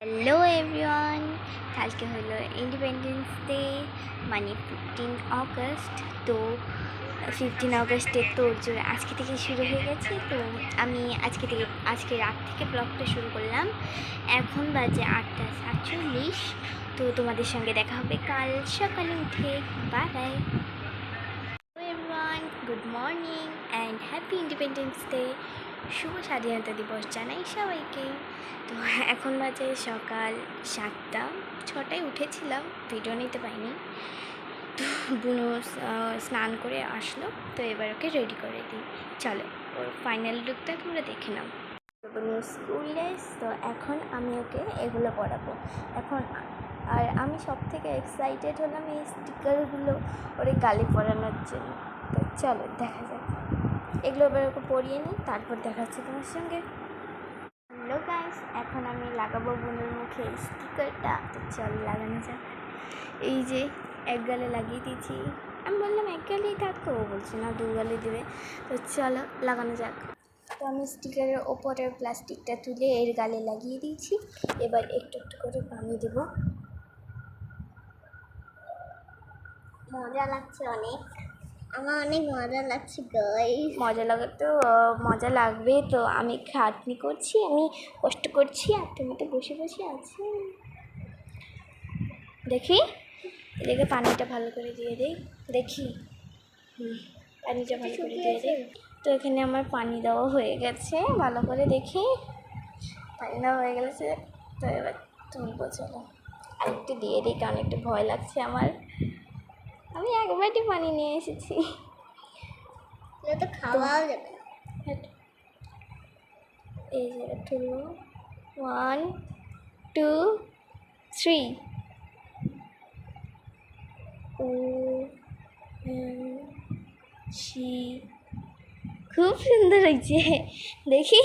Hello everyone, কালকে হলো independence day, মানে 15 আগস্ট। তো 15 আগস্টের তোড়জোড় আজকে থেকে শুরু হয়ে গেছে। তো আমি আজকে রাত থেকে ব্লগটা শুরু করলাম। এখন বাজে 8:47। তো তোমাদের সঙ্গে দেখা হবে কাল সকালে উঠে। Bye bye everyone, good morning and happy Independence Day. শুভ স্বাধীনতা দিবস জানাই সবাইকে। তো এখন বাজে সকাল 7টা, 6টায় উঠেছিলাম, ভিডিও নিতে পারিনি। তো বুনু স্নান করে আসলো, তো এবার ওকে রেডি করে দিই। চলো ওর ফাইনাল লুকটা তোমরা দেখে নাও। বুনু স্কুল ড্রেস, তো এখন আমি ওকে এগুলো পরাবো এখন। আর আমি সব থেকে এক্সাইটেড হলাম এই স্টিকারগুলো ওর গালে পরানোর জন্য। তো চলো দেখা যাক, এগুলো এবার ওকে পরিয়ে নিই, তারপর দেখাচ্ছি তোমার সঙ্গে। হ্যালো গাইস, এখন আমি লাগাবো বুনুর মুখে এই স্টিকারটা। তো চলো লাগানো যাক। এই যে এক গালে লাগিয়ে দিয়েছি, আমি বললাম এক গালেই থাকতো, ও বলছে না 2 গালে দেবে। তো চলো লাগানো যাক। তো আমি স্টিকারের ওপরের প্লাস্টিকটা তুলে এর গালে লাগিয়ে দিয়েছি। এবার একটু একটু করে পানি দেবো। মজা লাগছে অনেক, আমার অনেক মজা লাগছে গাইস। মজা লাগবে তো আমি খাটনি করছি, আমি কষ্ট করছি, আর তুমি তো বসে বসে আছি। দেখি এদিকে পানিটা ভালো করে দিয়ে দিই, দেখি পানিটা ভালো করে দিয়ে দিই। তো এখানে আমার পানি দেওয়া হয়ে গেছে, ভালো করে দেখি পানি দেওয়া হয়ে গেছে। তো এবার তুলবো, চলো আরেকটু দিয়ে দিই, কারণ একটু ভয় লাগছে আমার। আমি একবারই পানি নিয়ে এসেছি, তো খাওয়াও যাবে। এই যে 2 1 2 3। ও শি, খুব সুন্দর হয়েছে, দেখি।